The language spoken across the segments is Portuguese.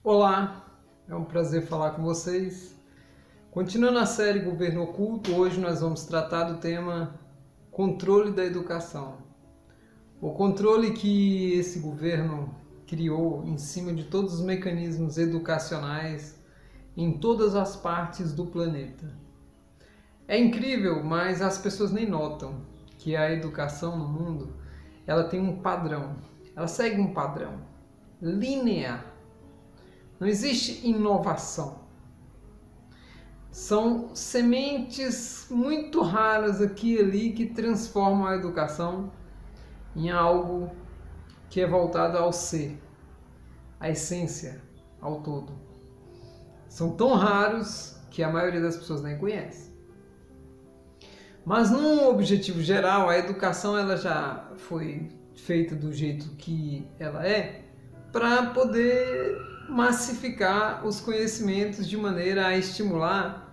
Olá, é um prazer falar com vocês. Continuando a série Governo Oculto, hoje nós vamos tratar do tema controle da educação. O controle que esse governo criou em cima de todos os mecanismos educacionais em todas as partes do planeta. É incrível, mas as pessoas nem notam que a educação no mundo ela tem um padrão, ela segue um padrão linear. Não existe inovação. São sementes muito raras aqui e ali que transformam a educação em algo que é voltado ao ser, à essência, ao todo. São tão raros que a maioria das pessoas nem conhece. Mas num objetivo geral, a educação ela já foi feita do jeito que ela é para poder massificar os conhecimentos de maneira a estimular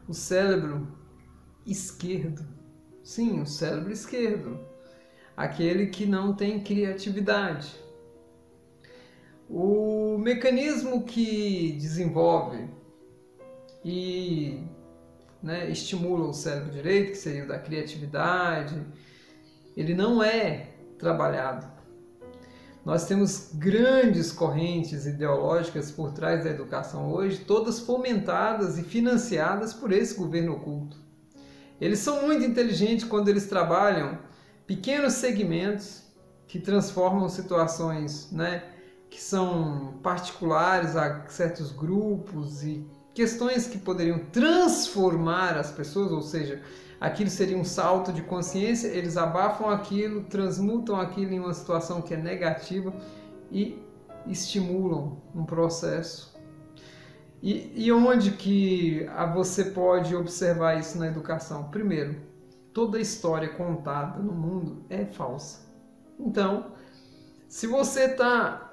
o cérebro esquerdo. Sim, o cérebro esquerdo. Aquele que não tem criatividade. O mecanismo que desenvolve e estimula o cérebro direito, que seria o da criatividade, ele não é trabalhado. Nós temos grandes correntes ideológicas por trás da educação hoje, todas fomentadas e financiadas por esse governo oculto. Eles são muito inteligentes quando eles trabalham pequenos segmentos que transformam situações, que são particulares a certos grupos e questões que poderiam transformar as pessoas, ou seja, aquilo seria um salto de consciência, eles abafam aquilo, transmutam aquilo em uma situação que é negativa e estimulam um processo. E onde que você pode observar isso na educação? Primeiro, toda a história contada no mundo é falsa. Então, se você está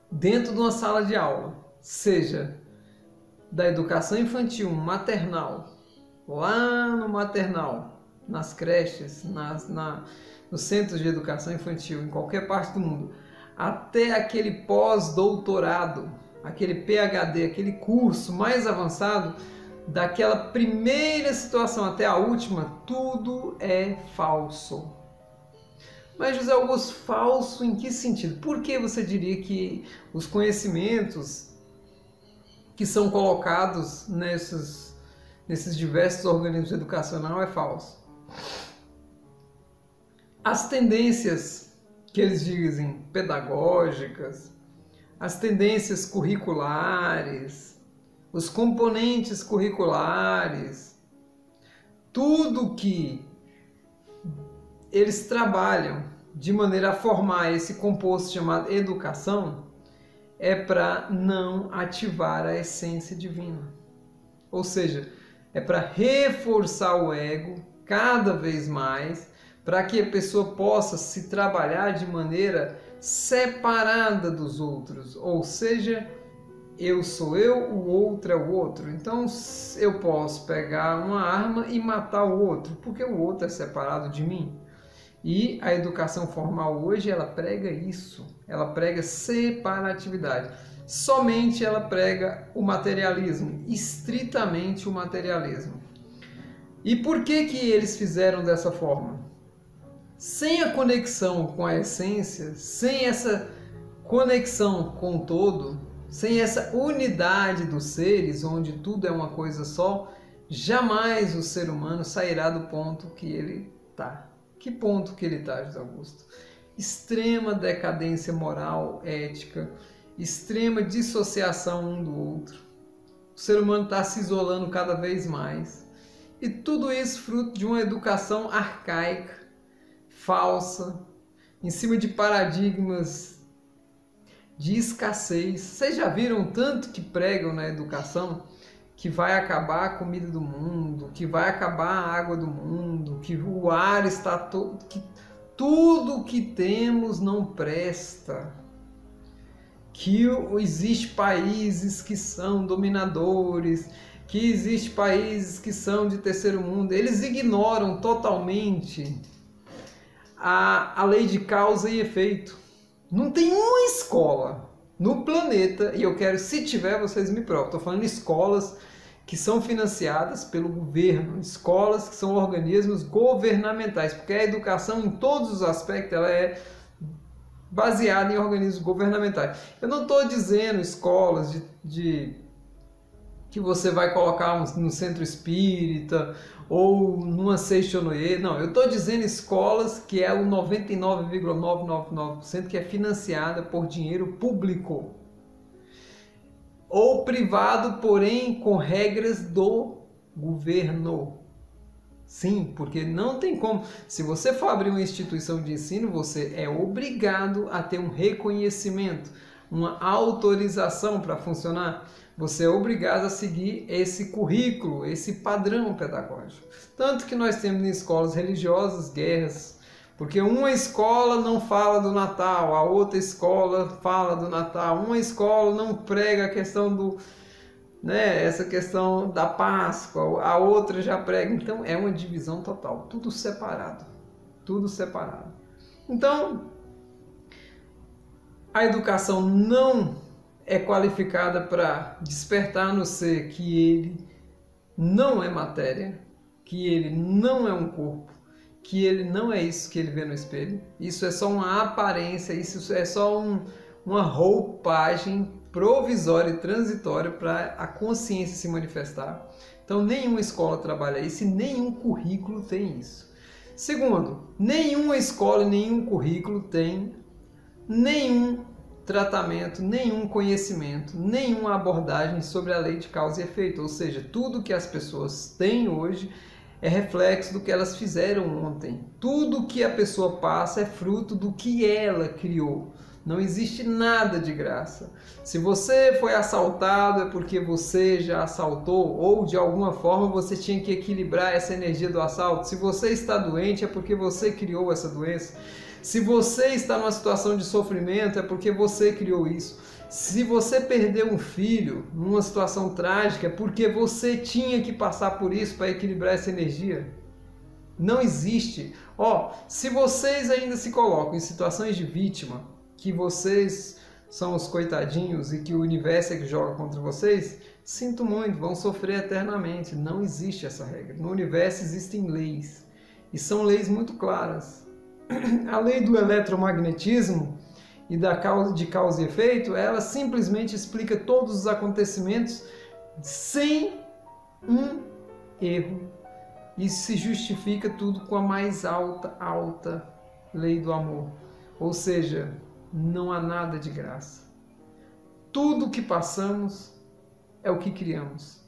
dentro de uma sala de aula, seja da educação infantil, maternal, lá no maternal, nas creches, nos centros de educação infantil, em qualquer parte do mundo, até aquele pós-doutorado, aquele PhD, aquele curso mais avançado, daquela primeira situação até a última, tudo é falso. Mas José Augusto, falso em que sentido? Por que você diria que os conhecimentos que são colocados nesses diversos organismos educacionais é falso? As tendências que eles dizem pedagógicas, as tendências curriculares, os componentes curriculares, tudo que eles trabalham de maneira a formar esse composto chamado educação é para não ativar a essência divina. Ou seja, é para reforçar o ego cada vez mais, para que a pessoa possa se trabalhar de maneira separada dos outros. Ou seja, eu sou eu, o outro é o outro. Então eu posso pegar uma arma e matar o outro, porque o outro é separado de mim. E a educação formal hoje, ela prega isso, ela prega separatividade. Somente ela prega o materialismo, estritamente o materialismo. E por que que eles fizeram dessa forma? Sem a conexão com a essência, sem essa conexão com o todo, sem essa unidade dos seres, onde tudo é uma coisa só, jamais o ser humano sairá do ponto que ele está. Que ponto que ele está, José Augusto? Extrema decadência moral, ética, extrema dissociação um do outro. O ser humano está se isolando cada vez mais. E tudo isso fruto de uma educação arcaica, falsa, em cima de paradigmas de escassez. Vocês já viram tanto que pregam na educação que vai acabar a comida do mundo, que vai acabar a água do mundo, que o ar está todo, que tudo que temos não presta, que existe países que são dominadores, que existe países que são de terceiro mundo. Eles ignoram totalmente a lei de causa e efeito. Não tem uma escola no planeta, e eu quero, se tiver, vocês me provam. Estou falando de escolas que são financiadas pelo governo, escolas que são organismos governamentais, porque a educação em todos os aspectos ela é baseada em organismos governamentais. Eu não estou dizendo escolas que você vai colocar no centro espírita ou numa seishonoye, não, eu estou dizendo escolas que é o 99,999% que é financiada por dinheiro público ou privado, porém com regras do governo. Sim, porque não tem como. Se você for abrir uma instituição de ensino, você é obrigado a ter um reconhecimento, uma autorização para funcionar. Você é obrigado a seguir esse currículo, esse padrão pedagógico. Tanto que nós temos em escolas religiosas guerras, porque uma escola não fala do Natal, a outra escola fala do Natal, uma escola não prega a questão do, essa questão da Páscoa, a outra já prega. Então é uma divisão total, tudo separado, tudo separado. Então a educação não é qualificada para despertar no ser que ele não é matéria, que ele não é um corpo, que ele não é isso que ele vê no espelho. Isso é só uma aparência, isso é só uma roupagem provisória e transitória para a consciência se manifestar. Então nenhuma escola trabalha isso e nenhum currículo tem isso. Segundo, nenhuma escola e nenhum currículo tem nenhum tratamento, nenhum conhecimento, nenhuma abordagem sobre a lei de causa e efeito. Ou seja, tudo que as pessoas têm hoje é reflexo do que elas fizeram ontem. Tudo que a pessoa passa é fruto do que ela criou. Não existe nada de graça. Se você foi assaltado é porque você já assaltou ou de alguma forma você tinha que equilibrar essa energia do assalto. Se você está doente é porque você criou essa doença. Se você está numa situação de sofrimento é porque você criou isso. Se você perdeu um filho numa situação trágica é porque você tinha que passar por isso para equilibrar essa energia. Não existe. Se vocês ainda se colocam em situações de vítima, que vocês são os coitadinhos e que o universo é que joga contra vocês, sinto muito, vão sofrer eternamente. Não existe essa regra. No universo existem leis e são leis muito claras. A lei do eletromagnetismo e da de causa e efeito, ela simplesmente explica todos os acontecimentos sem um erro e se justifica tudo com a mais alta lei do amor. Ou seja, não há nada de graça. Tudo que passamos é o que criamos.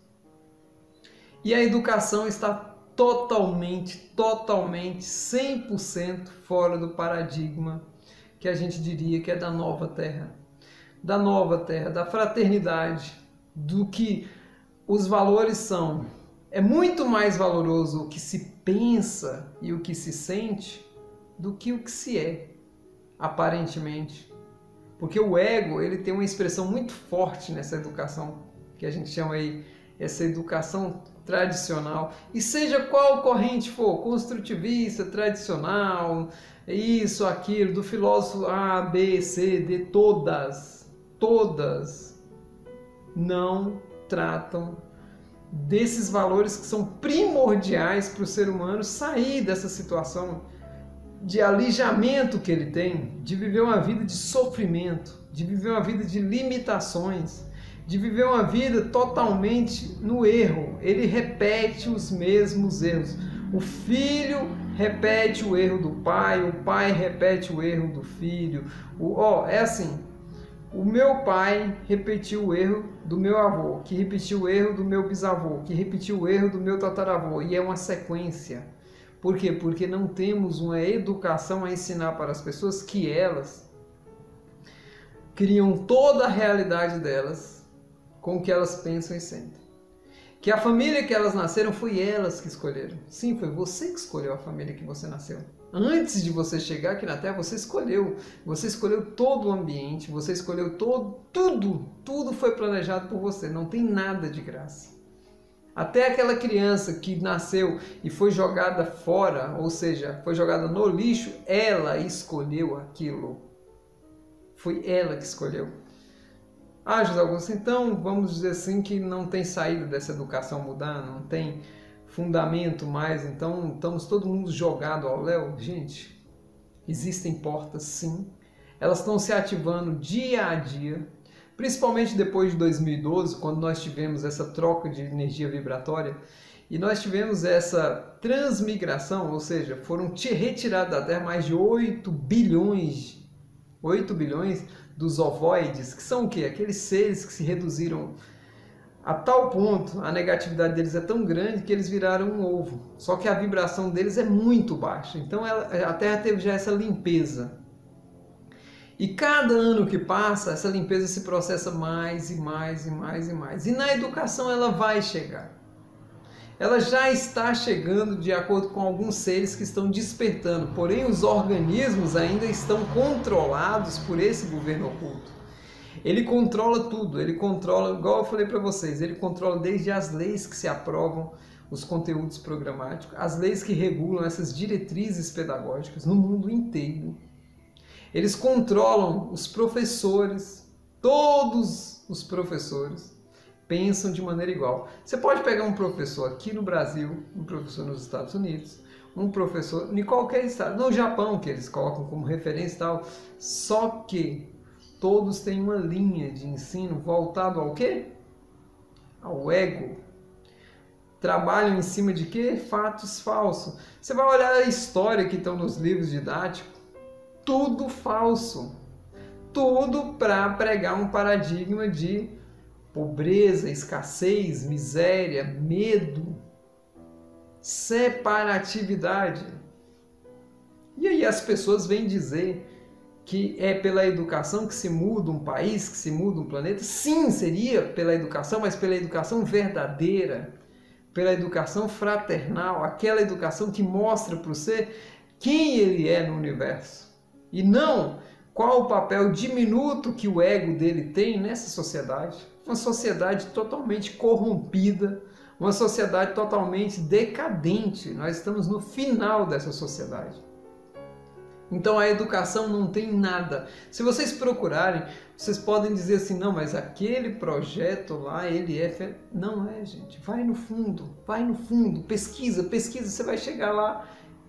E a educação está totalmente, 100% fora do paradigma que a gente diria que é da nova terra, da fraternidade, do que os valores são. É muito mais valoroso o que se pensa e o que se sente do que o que se é, aparentemente. Porque o ego, ele tem uma expressão muito forte nessa educação, que a gente chama aí, essa educação tradicional, e seja qual corrente for, construtivista, tradicional, isso, aquilo, do filósofo A, B, C, D, todas não tratam desses valores que são primordiais para o ser humano sair dessa situação de alijamento que ele tem, de viver uma vida de sofrimento, de viver uma vida de limitações, de viver uma vida totalmente no erro. Ele repete os mesmos erros. O filho repete o erro do pai, o pai repete o erro do filho. É assim, o meu pai repetiu o erro do meu avô, que repetiu o erro do meu bisavô, que repetiu o erro do meu tataravô, e é uma sequência. Por quê? Porque não temos uma educação a ensinar para as pessoas que elas criam toda a realidade delas com o que elas pensam e sentem. Que a família que elas nasceram foi elas que escolheram. Sim, foi você que escolheu a família que você nasceu. Antes de você chegar aqui na Terra, você escolheu. Você escolheu todo o ambiente, você escolheu tudo foi planejado por você. Não tem nada de graça. Até aquela criança que nasceu e foi jogada fora, ou seja, foi jogada no lixo, ela escolheu aquilo. Foi ela que escolheu. Ah, José Augusto, então vamos dizer assim que não tem saída dessa educação mudar, não tem fundamento mais, então estamos todo mundo jogado ao léu. Gente, existem portas sim, elas estão se ativando dia a dia, principalmente depois de 2012, quando nós tivemos essa troca de energia vibratória e nós tivemos essa transmigração, ou seja, foram retirados da Terra mais de 8 bilhões dos ovoides, que são o quê? Aqueles seres que se reduziram a tal ponto, a negatividade deles é tão grande que eles viraram um ovo. Só que a vibração deles é muito baixa. Então a Terra teve já essa limpeza. E cada ano que passa, essa limpeza se processa mais e mais e mais e mais. E na educação ela vai chegar. Ela já está chegando de acordo com alguns seres que estão despertando. Porém, os organismos ainda estão controlados por esse governo oculto. Ele controla tudo, ele controla, igual eu falei para vocês, ele controla desde as leis que se aprovam, os conteúdos programáticos, as leis que regulam essas diretrizes pedagógicas no mundo inteiro. Eles controlam os professores, todos os professores pensam de maneira igual. Você pode pegar um professor aqui no Brasil, um professor nos Estados Unidos, um professor em qualquer estado, no Japão, que eles colocam como referência e tal, só que todos têm uma linha de ensino voltado ao quê? Ao ego. Trabalham em cima de quê? Fatos falsos. Você vai olhar a história que estão nos livros didáticos, tudo falso. Tudo para pregar um paradigma de pobreza, escassez, miséria, medo, separatividade. E aí as pessoas vêm dizer que é pela educação que se muda um país, que se muda um planeta. Sim, seria pela educação, mas pela educação verdadeira, pela educação fraternal, aquela educação que mostra para o ser quem ele é no universo. E não qual o papel diminuto que o ego dele tem nessa sociedade. Uma sociedade totalmente corrompida, uma sociedade totalmente decadente. Nós estamos no final dessa sociedade. Então a educação não tem nada. Se vocês procurarem, vocês podem dizer assim, não, mas aquele projeto lá, ele é... Não é, gente. Vai no fundo, pesquisa, você vai chegar lá.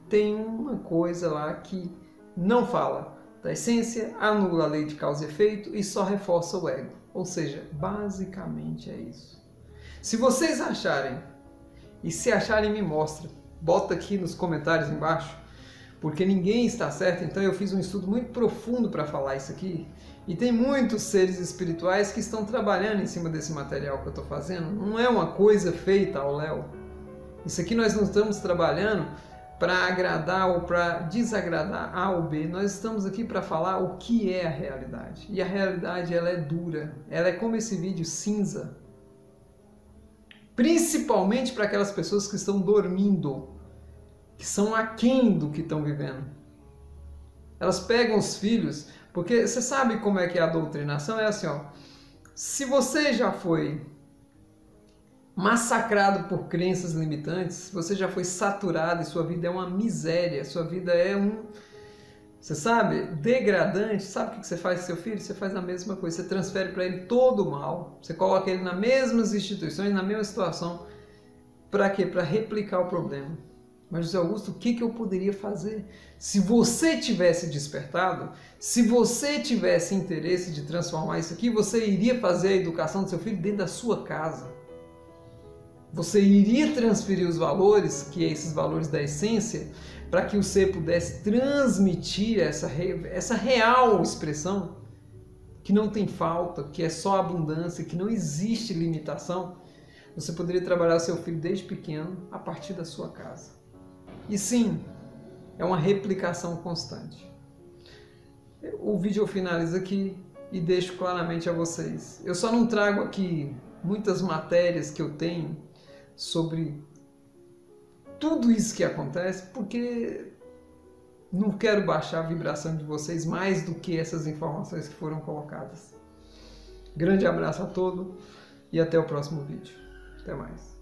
Tem uma coisa lá que não fala da essência, anula a lei de causa e efeito e só reforça o ego. Ou seja, basicamente é isso. Se vocês acharem, e se acharem me mostra, bota aqui nos comentários embaixo, porque ninguém está certo, então eu fiz um estudo muito profundo para falar isso aqui, e tem muitos seres espirituais que estão trabalhando em cima desse material que eu estou fazendo, não é uma coisa feita ao léu. Isso aqui nós não estamos trabalhando para agradar ou para desagradar A ou B, nós estamos aqui para falar o que é a realidade. E a realidade ela é dura, ela é como esse vídeo cinza. Principalmente para aquelas pessoas que estão dormindo, que são aquém do que estão vivendo. Elas pegam os filhos, porque você sabe como é que é a doutrinação? É assim, ó, se você já foi massacrado por crenças limitantes, você já foi saturado e sua vida é uma miséria, sua vida é você sabe, degradante. Sabe o que você faz com seu filho? Você faz a mesma coisa, você transfere para ele todo o mal, você coloca ele nas mesmas instituições, na mesma situação, para quê? Para replicar o problema. Mas José Augusto, o que eu poderia fazer? Se você tivesse despertado, se você tivesse interesse de transformar isso aqui, você iria fazer a educação do seu filho dentro da sua casa. Você iria transferir os valores, que é esses valores da essência, para que o ser pudesse transmitir essa real expressão, que não tem falta, que é só abundância, que não existe limitação. Você poderia trabalhar o seu filho desde pequeno, a partir da sua casa. E sim, é uma replicação constante. O vídeo eu finalizo aqui e deixo claramente a vocês. Eu só não trago aqui muitas matérias que eu tenho sobre tudo isso que acontece, porque não quero baixar a vibração de vocês mais do que essas informações que foram colocadas. Grande abraço a todos e até o próximo vídeo. Até mais.